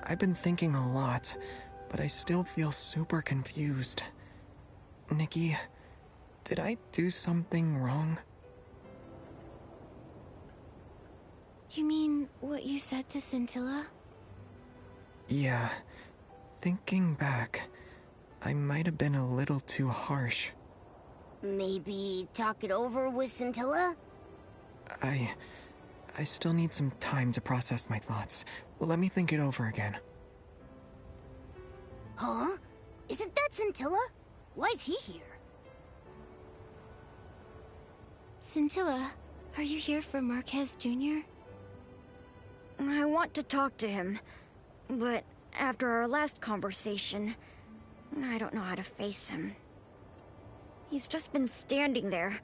I've been thinking a lot, but I still feel super confused. Nikki, did I do something wrong? You mean what you said to Scintilla? Yeah. Thinking back, I might have been a little too harsh. Maybe talk it over with Scintilla? I still need some time to process my thoughts. Let me think it over again. Huh? Isn't that Scintilla? Why is he here? Scintilla, are you here for Marquez Jr.? I want to talk to him, but after our last conversation, I don't know how to face him. He's just been standing there.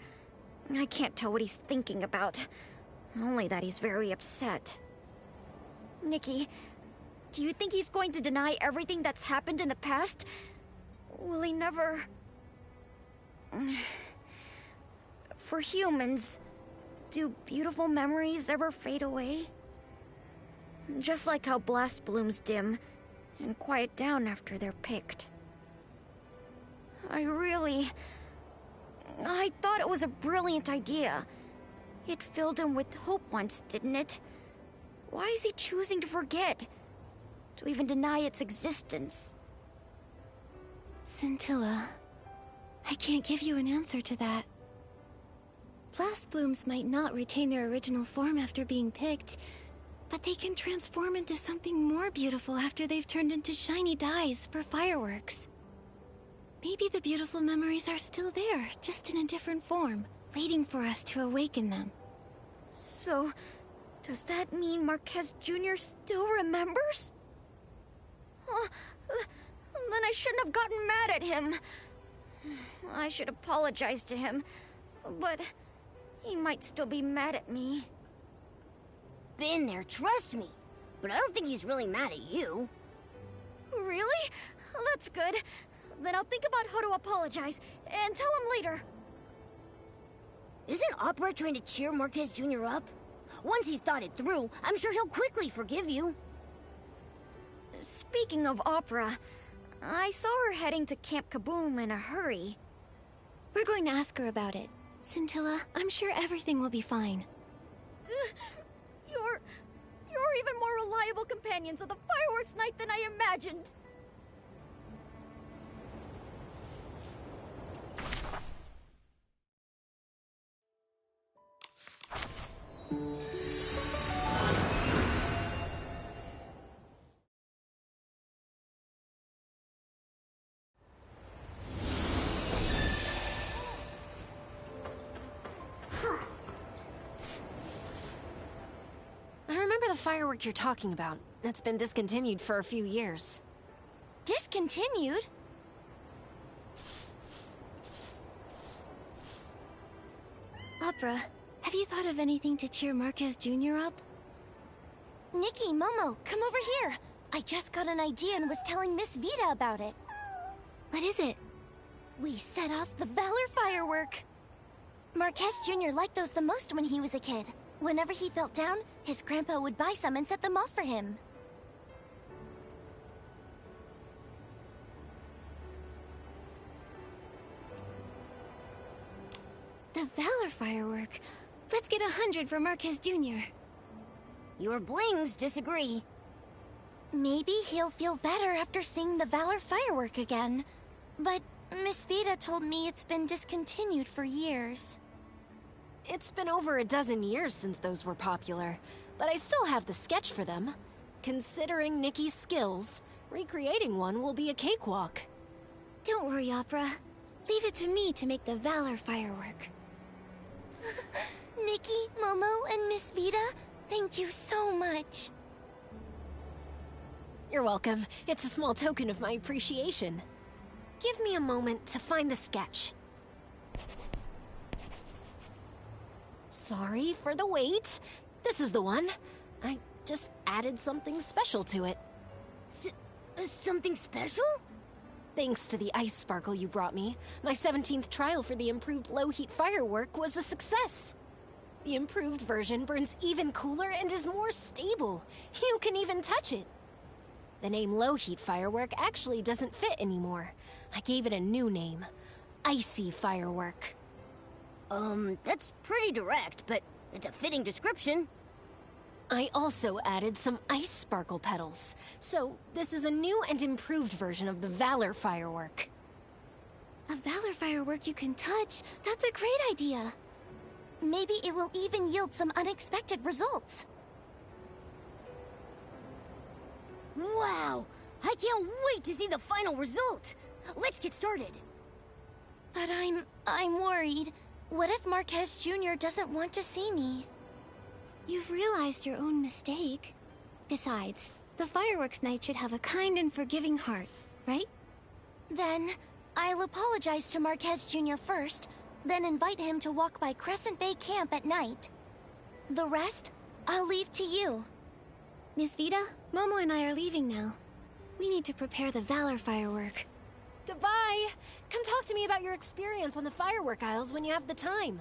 I can't tell what he's thinking about, only that he's very upset. Nikki, do you think he's going to deny everything that's happened in the past? Will he never... For humans, do beautiful memories ever fade away? Just like how blast blooms dim and quiet down after they're picked. I thought it was a brilliant idea. It filled him with hope once, didn't it? Why is he choosing to forget? To even deny its existence? Scintilla, I can't give you an answer to that. Blast blooms might not retain their original form after being picked, but they can transform into something more beautiful after they've turned into shiny dyes for fireworks. Maybe the beautiful memories are still there, just in a different form, waiting for us to awaken them. So, does that mean Marquez Jr. still remembers? Then I shouldn't have gotten mad at him. I should apologize to him, but he might still be mad at me. Been there, trust me. But I don't think he's really mad at you. Really? That's good. Then I'll think about how to apologize, and tell him later. Isn't Opera trying to cheer Marquez Jr. up? Once he's thought it through, I'm sure he'll quickly forgive you. Speaking of Opera, I saw her heading to Camp Kaboom in a hurry. We're going to ask her about it. Scintilla, I'm sure everything will be fine. You're even more reliable companions of the fireworks night than I imagined. The firework you're talking about. It's been discontinued for a few years. Discontinued? Opera, have you thought of anything to cheer Marquez Jr. up? Nikki, Momo, come over here. I just got an idea and was telling Miss Vita about it. What is it? We set off the Valor firework. Marquez Jr. liked those the most when he was a kid. Whenever he felt down, his grandpa would buy some and set them off for him. The Valor firework. Let's get 100 for Marquez Jr. Your blings disagree. Maybe he'll feel better after seeing the Valor firework again. But Miss Vita told me it's been discontinued for years. It's been over a dozen years since those were popular, but I still have the sketch for them. Considering Nikki's skills, recreating one will be a cakewalk. Don't worry, Opera. Leave it to me to make the Valor firework. Nikki, Momo, and Miss Vita, thank you so much. You're welcome. It's a small token of my appreciation. Give me a moment to find the sketch. Sorry for the wait. This is the one. I just added something special to it. Something special? Thanks to the ice sparkle you brought me, my 17th trial for the improved low-heat firework was a success. The improved version burns even cooler and is more stable. You can even touch it. The name low-heat firework actually doesn't fit anymore. I gave it a new name. Icy firework. That's pretty direct, but it's a fitting description. I also added some ice sparkle petals. So, this is a new and improved version of the Valor firework. A Valor firework you can touch? That's a great idea. Maybe it will even yield some unexpected results. Wow! I can't wait to see the final result! Let's get started! But I'm worried. What if Marquez Jr. doesn't want to see me? You've realized your own mistake. Besides, the fireworks night should have a kind and forgiving heart, right? Then, I'll apologize to Marquez Jr. first, then invite him to walk by Crescent Bay Camp at night. The rest, I'll leave to you. Miss Vita, Momo and I are leaving now. We need to prepare the Valor firework. Goodbye! Come talk to me about your experience on the firework aisles when you have the time.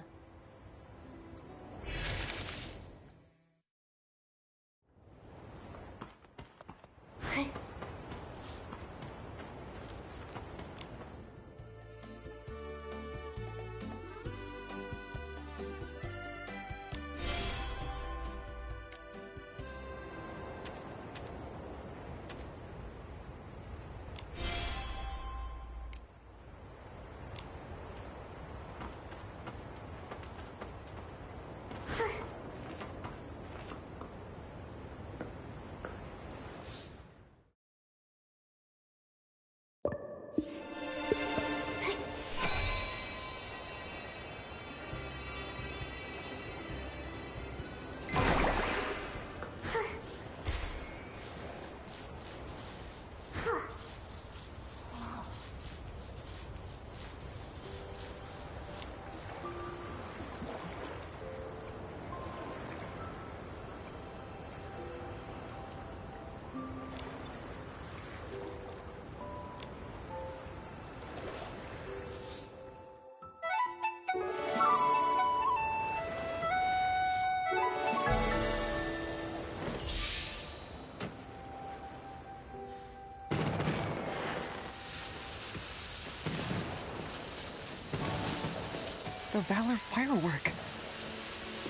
The Valor firework.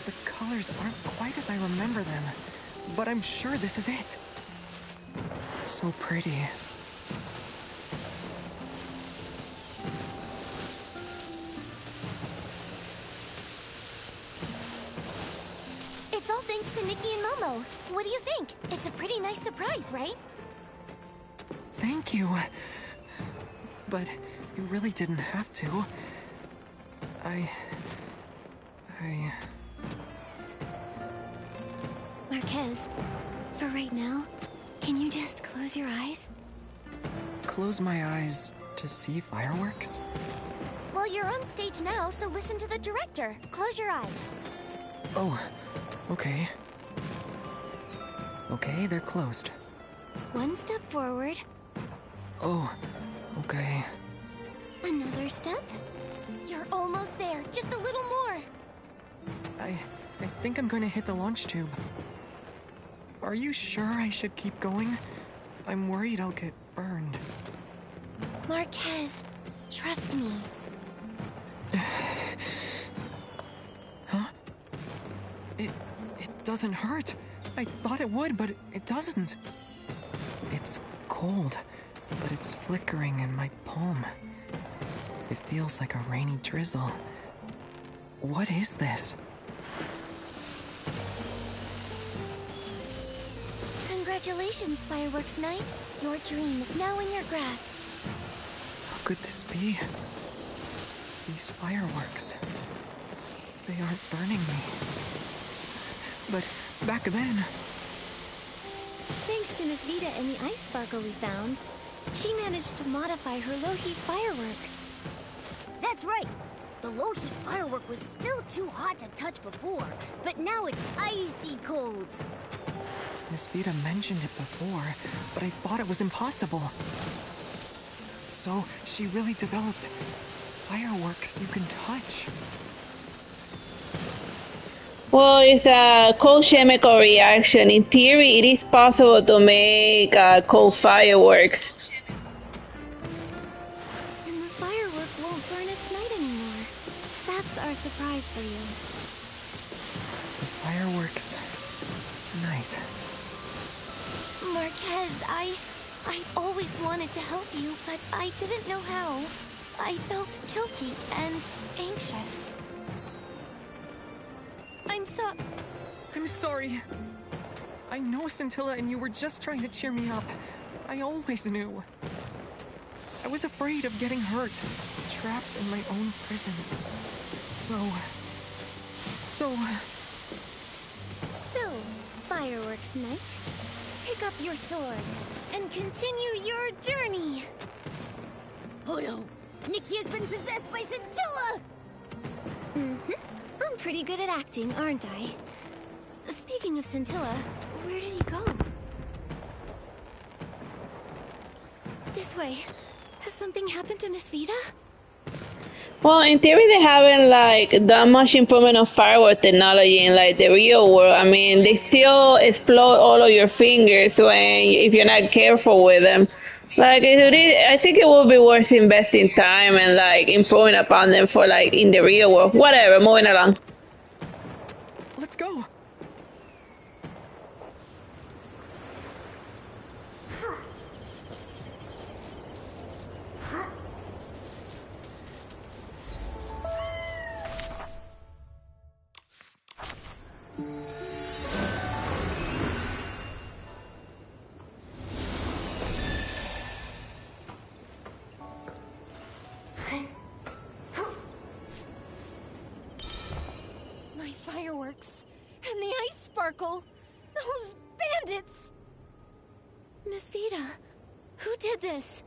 The colors aren't quite as I remember them, but I'm sure this is it. So pretty. It's all thanks to Nikki and Momo. What do you think? It's a pretty nice surprise, right? Thank you. But you really didn't have to. Marquez, for right now, can you just close your eyes? Close my eyes to see fireworks? Well, you're on stage now, so listen to the director. Close your eyes. Oh, okay. Okay, they're closed. One step forward, Oh, okay. another step. You're almost there. Just a little more. I think I'm going to hit the launch tube. Are you sure I should keep going? I'm worried I'll get burned. Marquez, trust me. Huh? It doesn't hurt. I thought it would, but it doesn't. It's cold, but it's flickering in my palm. It feels like a rainy drizzle. What is this? Congratulations, Fireworks Night. Your dream is now in your grasp. How could this be? These fireworks. They aren't burning me. But back then... Thanks to Miss Vita and the ice sparkle we found, she managed to modify her low-heat firework. That's right! The low-heat firework was still too hot to touch before, but now it's icy cold! Miss Vita mentioned it before, but I thought it was impossible. So, she really developed fireworks you can touch. Well, it's a cold chemical reaction. In theory, it is possible to make cold fireworks. And the firework won't burn its night anymore. That's our surprise for you. The fireworks night. Marquez, I always wanted to help you, but I didn't know how. I felt guilty and anxious. I'm sorry. I know Scintilla and you were just trying to cheer me up. I always knew. I was afraid of getting hurt, trapped in my own prison. So, fireworks night. Pick up your sword and continue your journey. Oh no! Nikki has been possessed by Scintilla! I'm pretty good at acting, aren't I? Speaking of Scintilla, where did he go? This way. Has something happened to Miss Vida? Well, in theory, they haven't like that much improvement of firework technology in like the real world. I mean, they still explode all of your fingers if you're not careful with them. Like, I think it would be worth investing time and like improving upon them for like in the real world. Whatever, moving along. let's go. Fireworks and the ice sparkle. Those bandits! Miss Vida, who did this?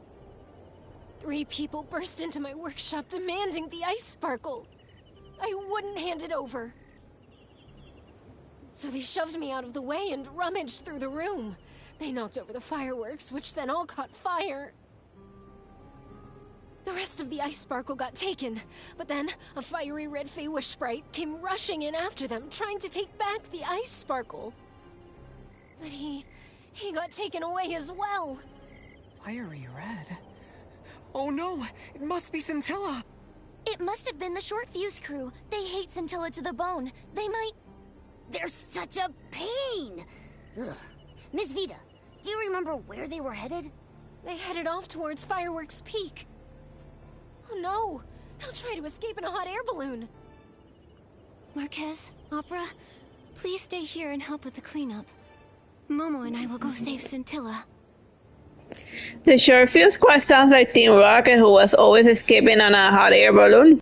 3 people burst into my workshop demanding the ice sparkle. I wouldn't hand it over. So they shoved me out of the way and rummaged through the room. They knocked over the fireworks, which then all caught fire. The rest of the ice sparkle got taken, but then a fiery red Faewish Sprite came rushing in after them, trying to take back the ice sparkle. But he got taken away as well. Fiery red? Oh no! It must be Scintilla! It must have been the Short Fuse crew. They hate Scintilla to the bone. They might... They're such a pain! Ugh. Miss Vida, do you remember where they were headed? They headed off towards Fireworks Peak. Oh no! They'll try to escape in a hot air balloon! Marquez, Opera, please stay here and help with the cleanup. Momo and I will go save Scintilla. The Short Fuse Squad sounds like Team Rocket, who was always escaping on a hot air balloon.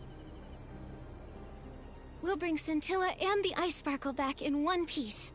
We'll bring Scintilla and the ice sparkle back in one piece.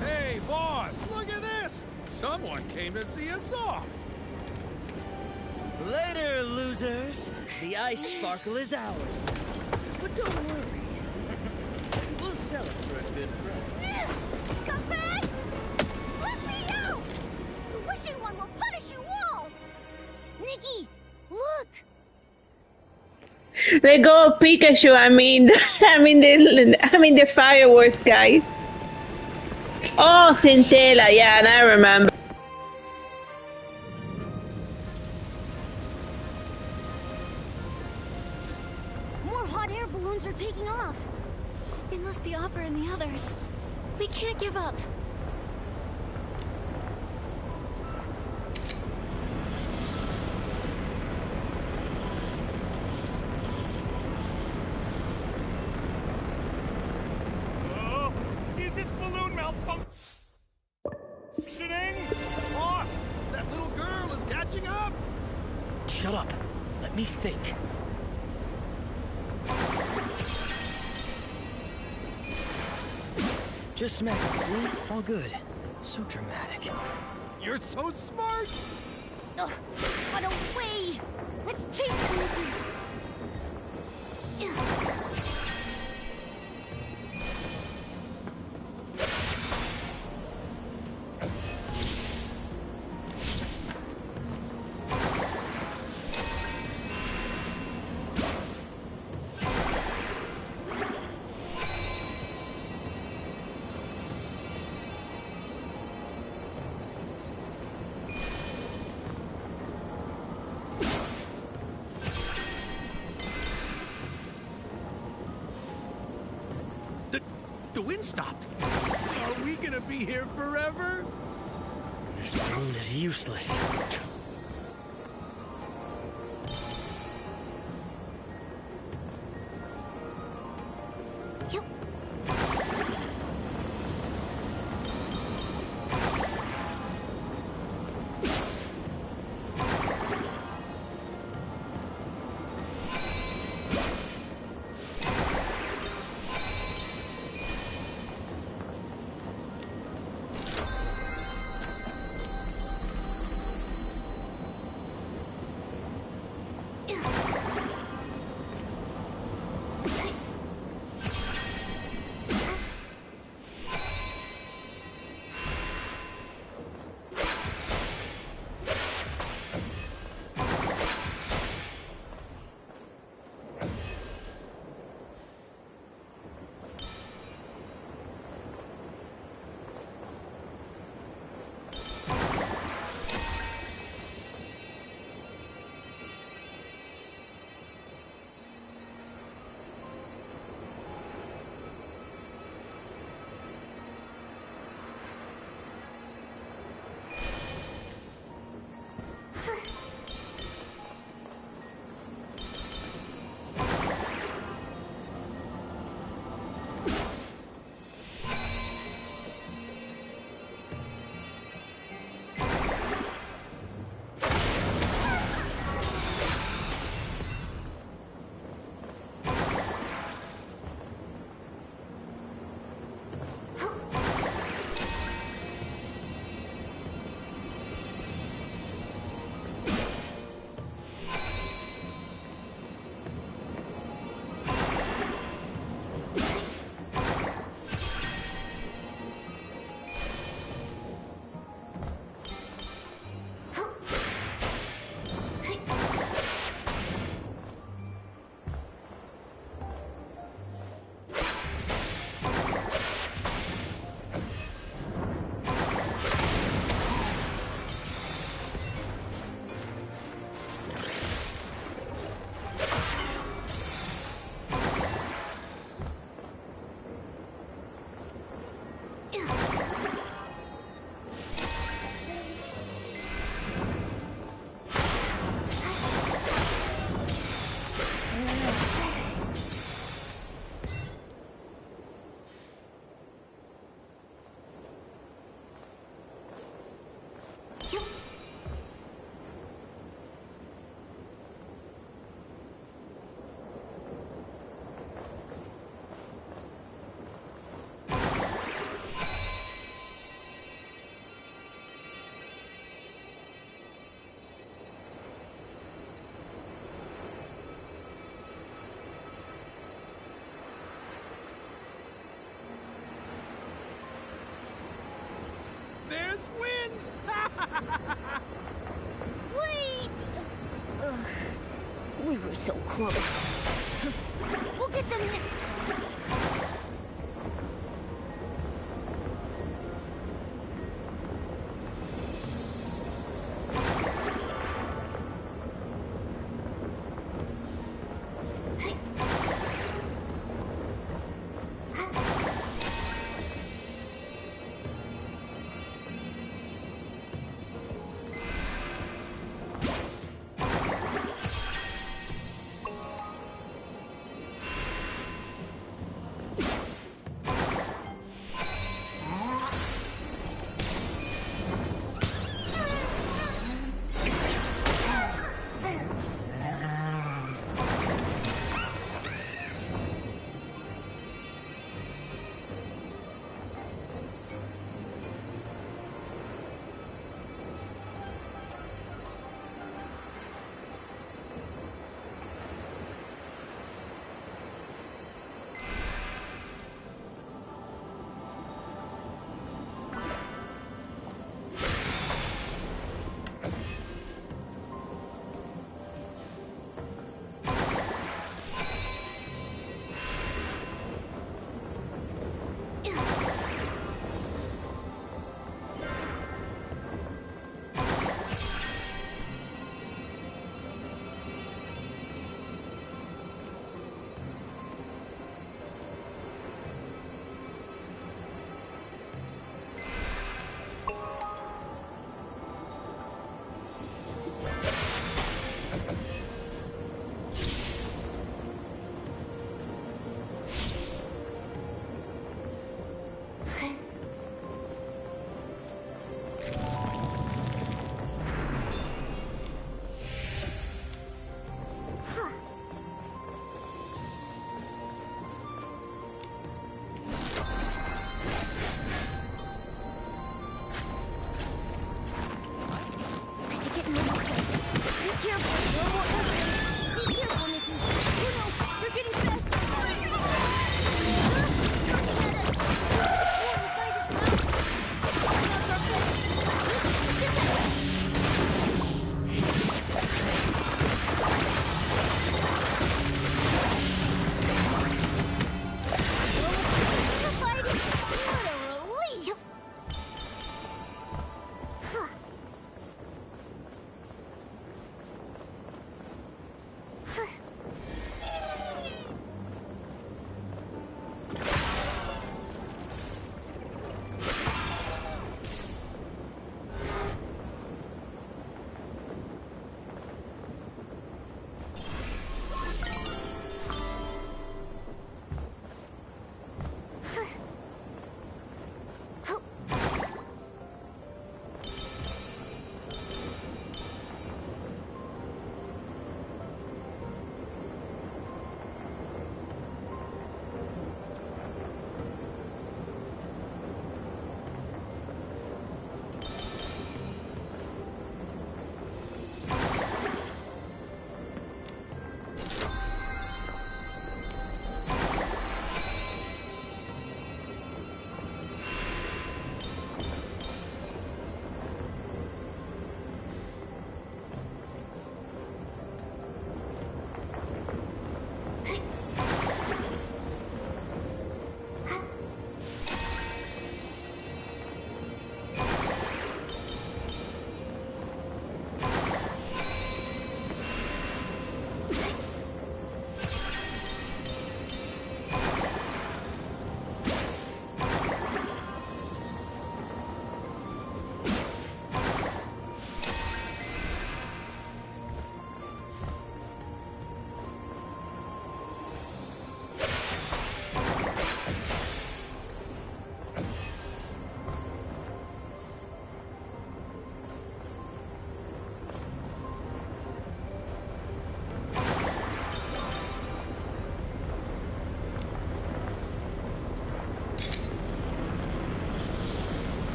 Hey, boss, look at this! Someone came to see us off. Later, losers. The ice sparkle is ours. But don't worry. We'll sell it for a good price. Scumbag! Let me out! The Wishing One will punish you all! Nikki, look! Let go of Pikachu. I mean the fireworks guy. Oh, Scintilla. Yeah, and I remember. More hot air balloons are taking off. It must be Opera and the others. We can't give up. Is this balloon malfunctioning? Boss, that little girl is catching up. Shut up. Let me think. Just smack it, see? All good. So dramatic. You're so smart! Ugh, run away! Let's chase them, Nikki! The wind stopped. Are we gonna be here forever? This balloon is useless. There's wind! Wait! Ugh, we were so close. We'll get them next time.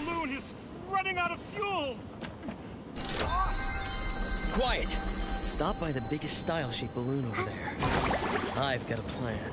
balloon is running out of fuel! Quiet! Stop by the biggest style-shaped balloon over there. I've got a plan.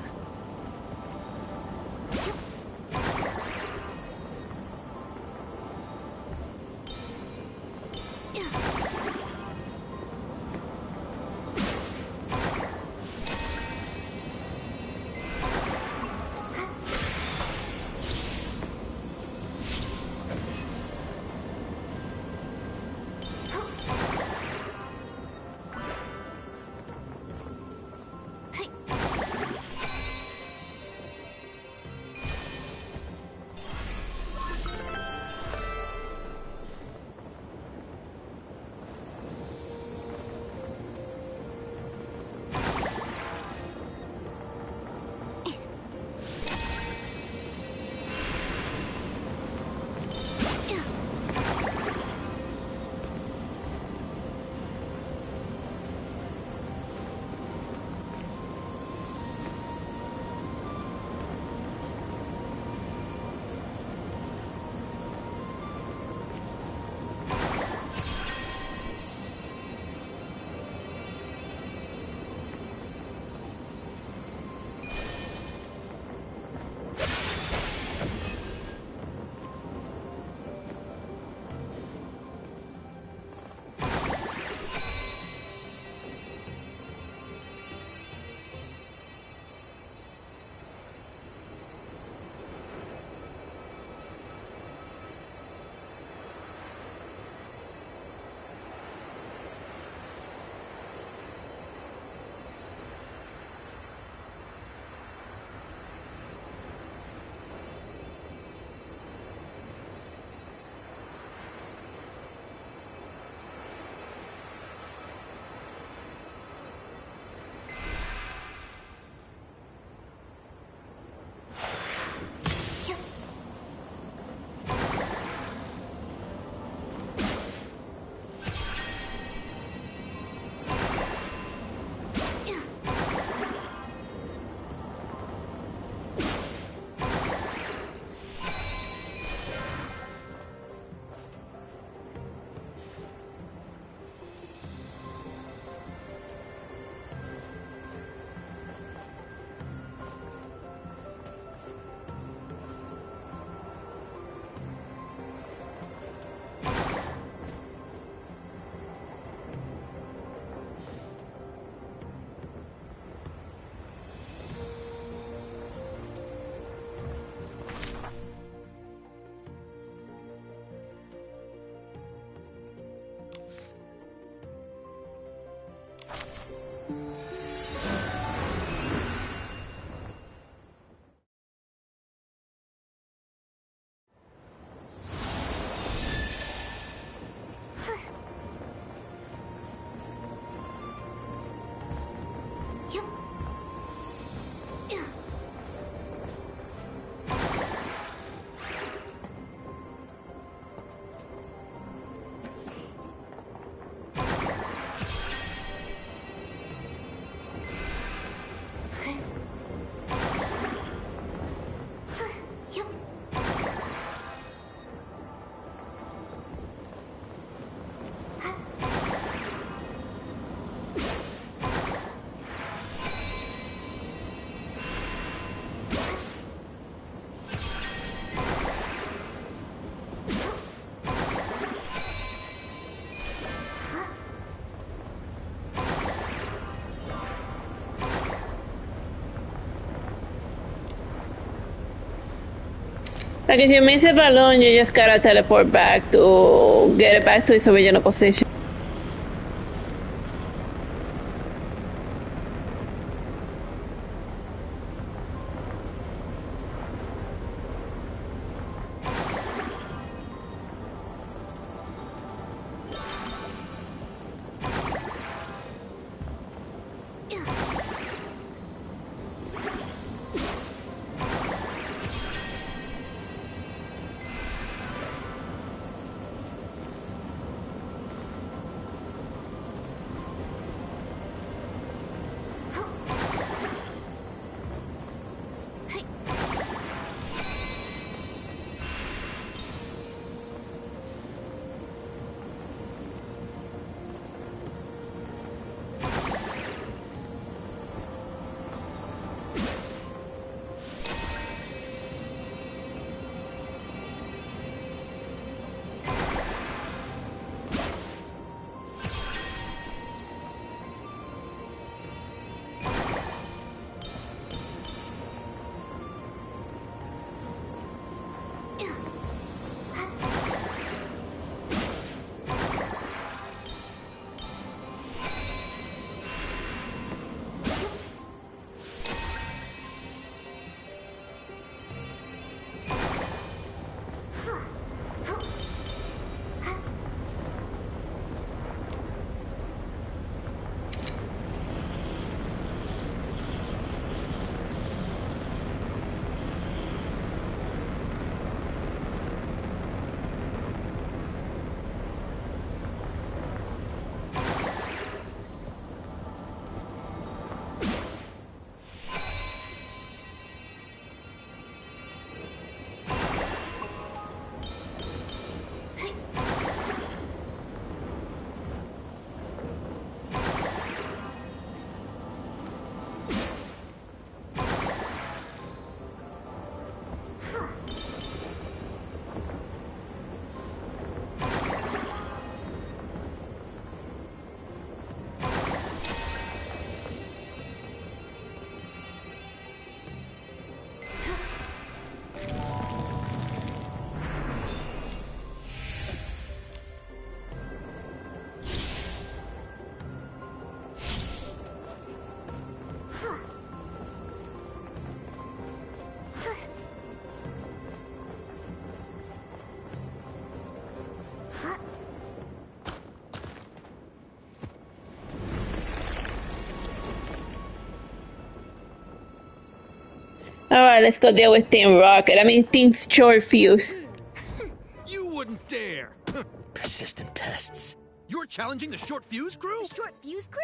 Like if you miss a balloon, you just gotta teleport back to get it back to its original position. Alright, let's go deal with Team Rocket. I mean, Team Short Fuse. You wouldn't dare! Persistent pests. You're challenging the Short Fuse crew? The Short Fuse crew?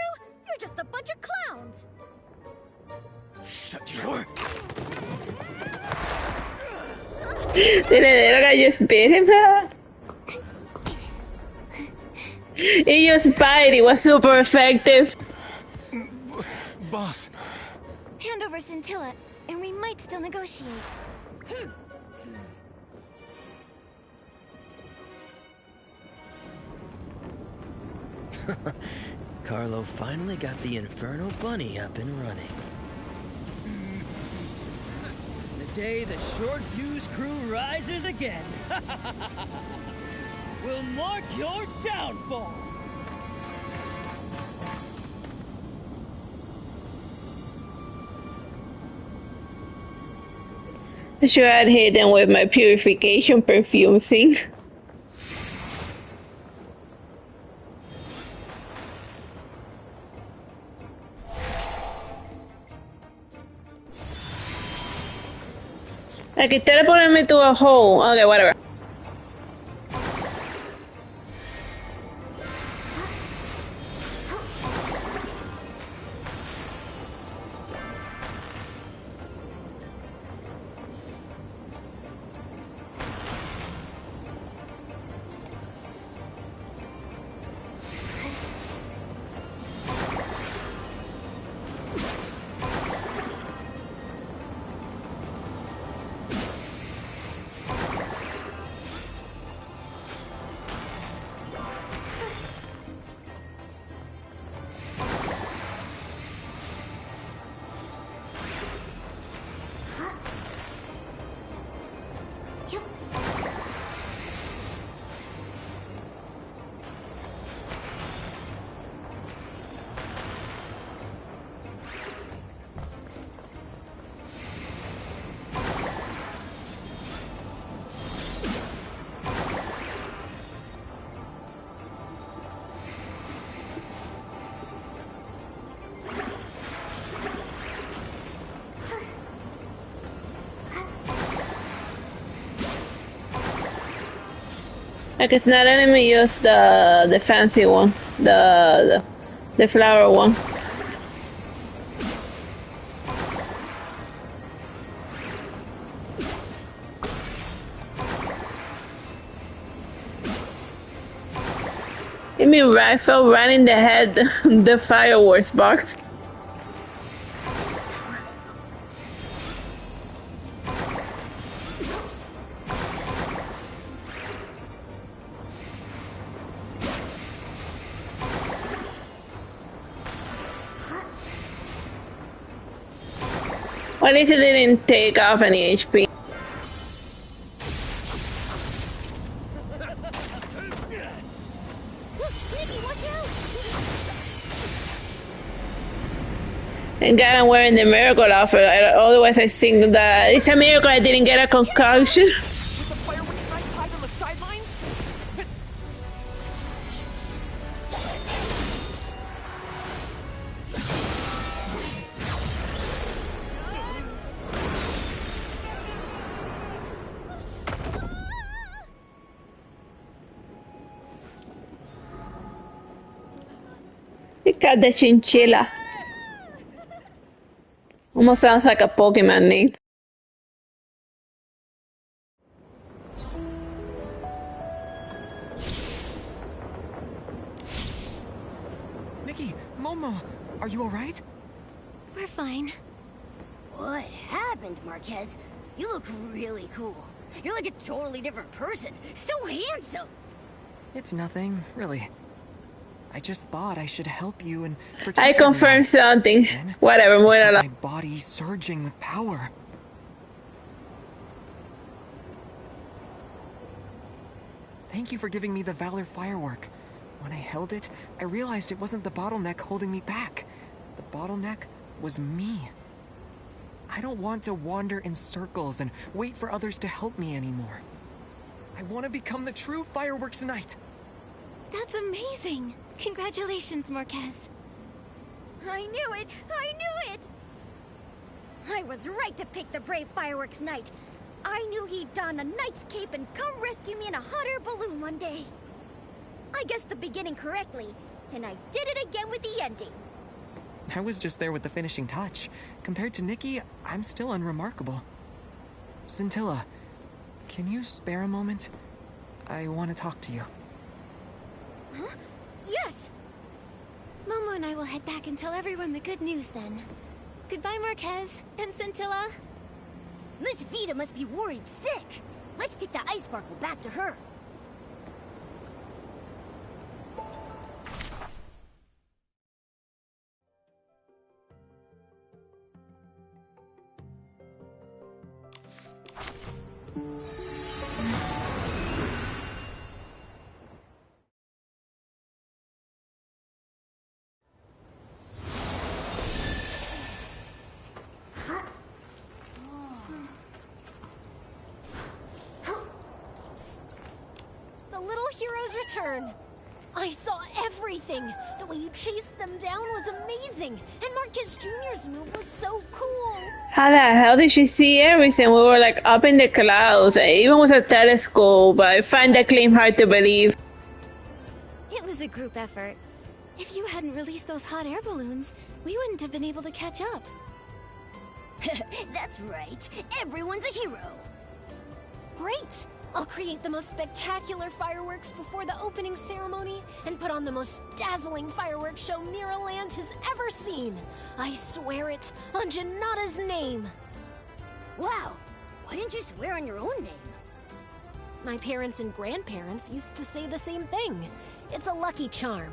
You're just a bunch of clowns. Shut your... Did the guy just beat him? He used bite. It was super effective. Boss. Hand over Scintilla, and we might still negotiate. Carlo finally got the Inferno Bunny up and running. The day the Short Fuse crew rises again will mark your downfall. I sure I'd hit them with my purification perfume thing. Aquí teleport me to a hole. Okay, whatever. Like it's not enemy, use the fancy one, the flower one. You mean rifle right in the head, the fireworks box? Well, at least it didn't take off any HP. And God, I'm wearing the miracle outfit. Otherwise, I think that it's a miracle I didn't get a concoction. With the fireworks night hide on the sidelines? It got the chinchilla. Almost sounds like a Pokemon name. Nikki, Momo, are you alright? We're fine. What happened, Marquez? You look really cool. You're like a totally different person. So handsome. It's nothing, really. I just thought I should help you and protect I confirmed something. Then, Whatever, my body surging with power. Thank you for giving me the Valor firework. When I held it, I realized it wasn't the bottleneck holding me back. The bottleneck was me. I don't want to wander in circles and wait for others to help me anymore. I want to become the true fireworks knight. That's amazing! Congratulations, Marquez. I knew it! I knew it! I was right to pick the brave fireworks knight. I knew he'd don a knight's cape and come rescue me in a hot air balloon one day. I guessed the beginning correctly, and I did it again with the ending. I was just there with the finishing touch. Compared to Nikki, I'm still unremarkable. Scintilla, can you spare a moment? I want to talk to you. Huh? Yes! Momo and I will head back and tell everyone the good news then. Goodbye, Marquez and Scintilla. Miss Vita must be worried sick. Let's take the ice sparkle back to her. Return. I saw everything. The way you chased them down was amazing. And Marcus Jr.'s move was so cool. How the hell did she see everything? We were like up in the clouds, even with a telescope. I find that claim hard to believe. It was a group effort. If you hadn't released those hot air balloons, we wouldn't have been able to catch up. That's right. Everyone's a hero. Great. I'll create the most spectacular fireworks before the opening ceremony and put on the most dazzling fireworks show Miraland has ever seen. I swear it on Janata's name. Wow, why didn't you swear on your own name? My parents and grandparents used to say the same thing. It's a lucky charm.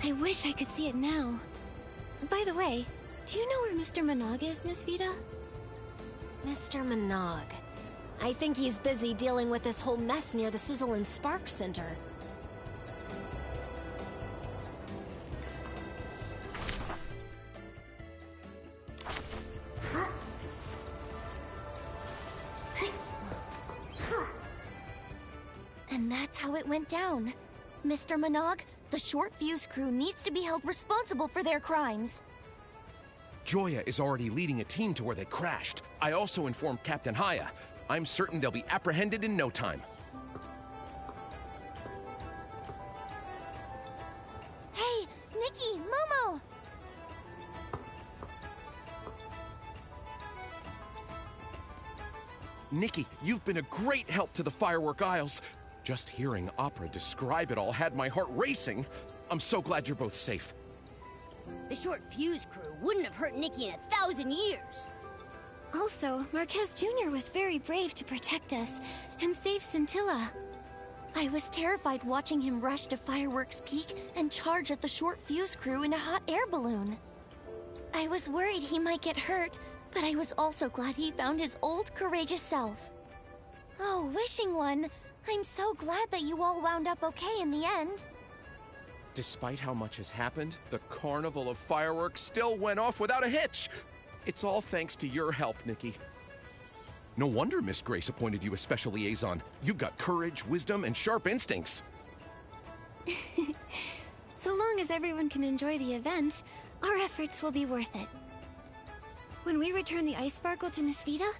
I wish I could see it now. By the way, do you know where Mr. Minogue is, Miss Vita? Mr. Minogue. I think he's busy dealing with this whole mess near the Sizzle and Spark Center. And that's how it went down. Mr. Minogue, the Short Fuse crew needs to be held responsible for their crimes. Joya is already leading a team to where they crashed. I also informed Captain Haya. I'm certain they'll be apprehended in no time. Hey, Nikki, Momo! Nikki, you've been a great help to the Firework Isles. Just hearing Opera describe it all had my heart racing. I'm so glad you're both safe. The Short Fuse crew wouldn't have hurt Nikki in 1,000 years. Also, Marquez Jr. was very brave to protect us and save Scintilla. I was terrified watching him rush to Fireworks Peak and charge at the Short Fuse crew in a hot air balloon. I was worried he might get hurt, but I was also glad he found his old courageous self. Oh, Wishing One, I'm so glad that you all wound up okay in the end. Despite how much has happened, the Carnival of Fireworks still went off without a hitch. It's all thanks to your help, Nikki. No wonder Miss Grace appointed you a special liaison. You've got courage, wisdom, and sharp instincts. So long as everyone can enjoy the event, our efforts will be worth it. When we return the Ice Sparkle to Miss Vita,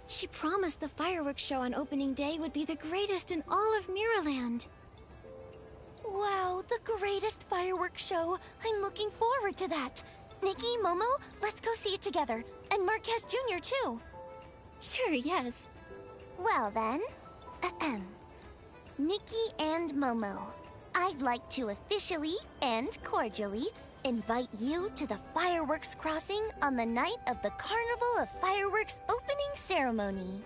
she promised the fireworks show on opening day would be the greatest in all of Miraland. Wow, the greatest fireworks show. I'm looking forward to that. Nikki, Momo, let's go see it together. And Marquez Jr. too. Sure, yes. Well then, Nikki and Momo, I'd like to officially and cordially invite you to the fireworks crossing on the night of the Carnival of Fireworks opening ceremony.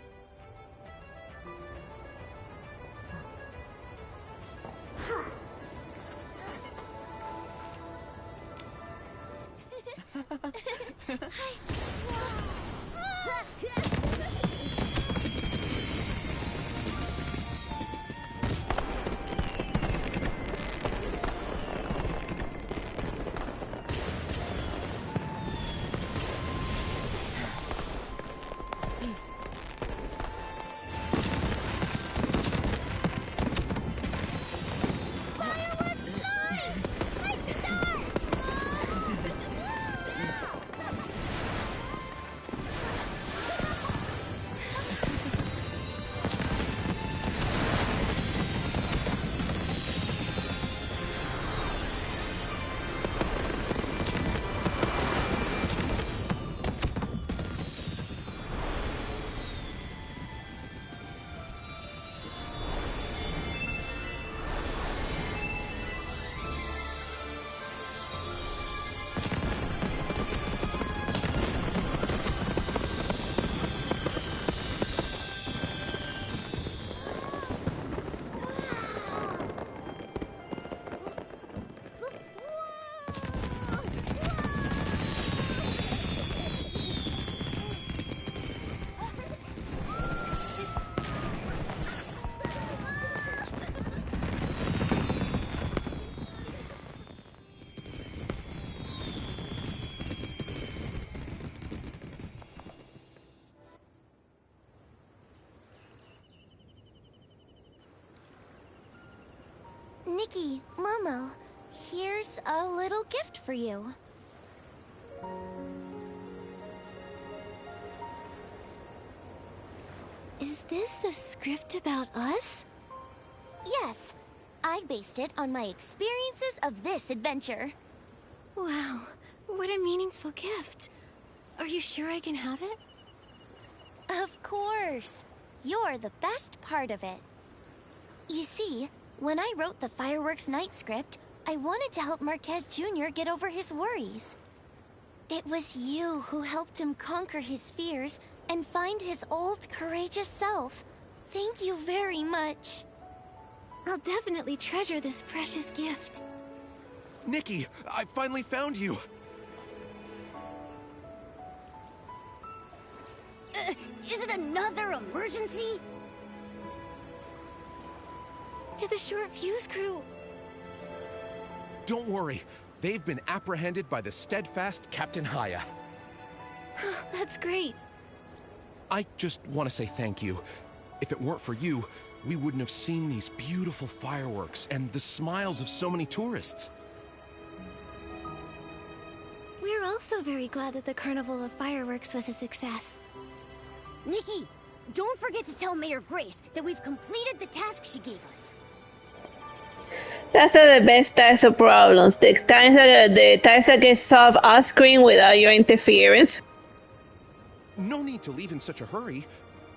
Nikki, Momo, here's a little gift for you. Is this a script about us? Yes, I based it on my experiences of this adventure. Wow, what a meaningful gift. Are you sure I can have it? Of course. You're the best part of it. You see, when I wrote the Fireworks Night script, I wanted to help Marquez Jr. get over his worries. It was you who helped him conquer his fears and find his old, courageous self. Thank you very much. I'll definitely treasure this precious gift. Nikki, I finally found you. Is it another emergency? To the short fuse crew. Don't worry. They've been apprehended by the steadfast Captain Haya. That's great. I just want to say thank you. If it weren't for you, we wouldn't have seen these beautiful fireworks and the smiles of so many tourists. We're also very glad that the Carnival of Fireworks was a success. Nikki, don't forget to tell Mayor Grace that we've completed the task she gave us. That's the best types of problems. The types that get solved off screen without your interference. No need to leave in such a hurry.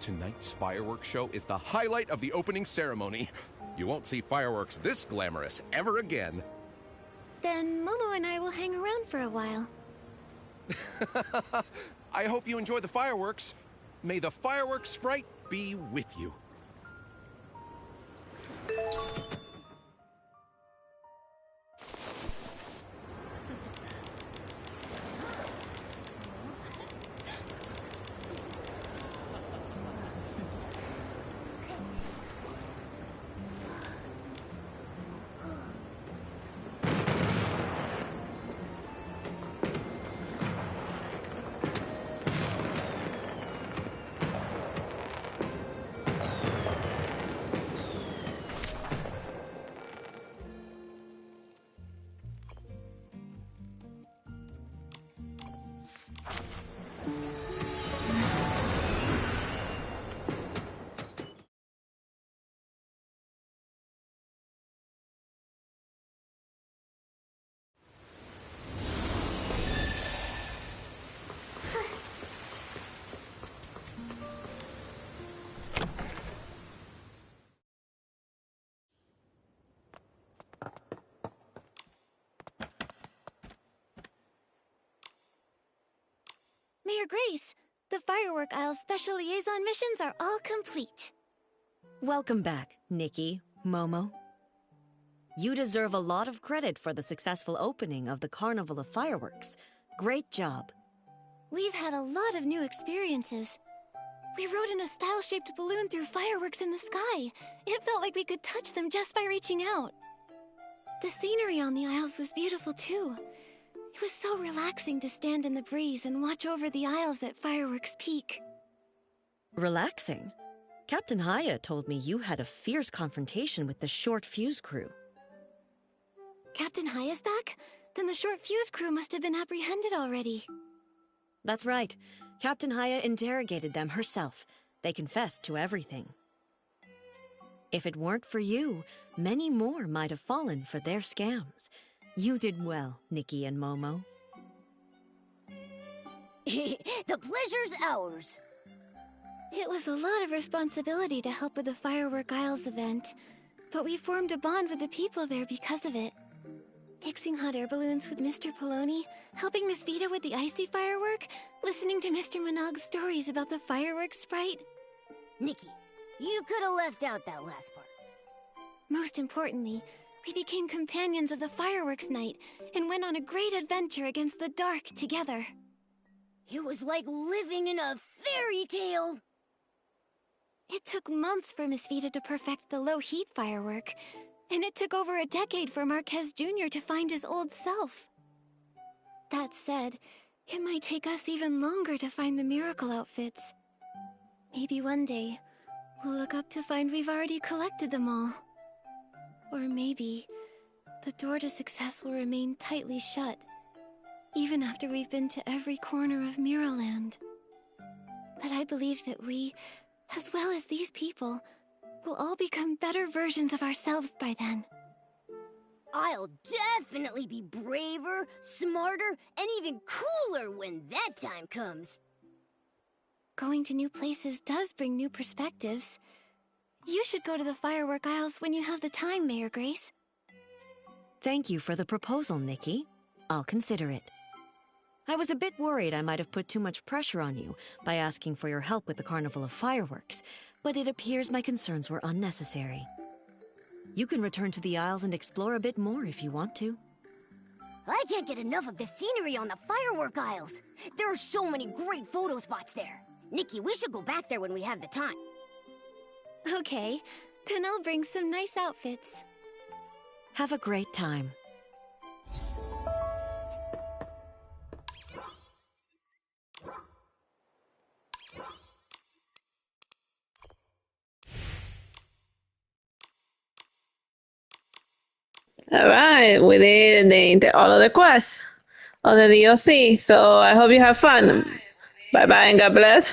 Tonight's fireworks show is the highlight of the opening ceremony. You won't see fireworks this glamorous ever again. Then Momo and I will hang around for a while. I hope you enjoy the fireworks. May the Fireworks Sprite be with you. Mayor Grace, the Firework Isle's special liaison missions are all complete. Welcome back, Nikki, Momo. You deserve a lot of credit for the successful opening of the Carnival of Fireworks. Great job. We've had a lot of new experiences. We rode in a style-shaped balloon through fireworks in the sky. It felt like we could touch them just by reaching out. The scenery on the Isles was beautiful too. It was so relaxing to stand in the breeze and watch over the Isles at Fireworks Peak. Relaxing? Captain Haya told me you had a fierce confrontation with the short fuse crew. Captain Haya's back? Then the short fuse crew must have been apprehended already. That's right. Captain Haya interrogated them herself. They confessed to everything. If it weren't for you, many more might have fallen for their scams. You did well, Nikki and Momo. The pleasure's ours. It was a lot of responsibility to help with the Firework Isles event, but we formed a bond with the people there because of it. Mixing hot air balloons with Mr. Poloni, helping Miss Vita with the icy firework, listening to Mr. Monog's stories about the Fireworks Sprite. Nikki, you could have left out that last part. Most importantly, we became companions of the fireworks night and went on a great adventure against the dark together. It was like living in a fairy tale. It took months for Miss Vita to perfect the low-heat firework, and it took over a decade for Marquez Jr. to find his old self. That said, it might take us even longer to find the miracle outfits. Maybe one day, we'll look up to find we've already collected them all. Or maybe the door to success will remain tightly shut, even after we've been to every corner of Mirrorland. But I believe that we, as well as these people, will all become better versions of ourselves by then. I'll definitely be braver, smarter, and even cooler when that time comes. Going to new places does bring new perspectives. You should go to the firework aisles when you have the time, Mayor Grace. Thank you for the proposal, Nikki. I'll consider it. I was a bit worried I might have put too much pressure on you by asking for your help with the Carnival of Fireworks, but it appears my concerns were unnecessary. You can return to the aisles and explore a bit more if you want to. I can't get enough of the scenery on the firework aisles. There are so many great photo spots there. Nikki, we should go back there when we have the time. Okay, then I'll bring some nice outfits. Have a great time. Alright, we did all of the quests, all the DLC, so I hope you have fun. Bye bye and God bless.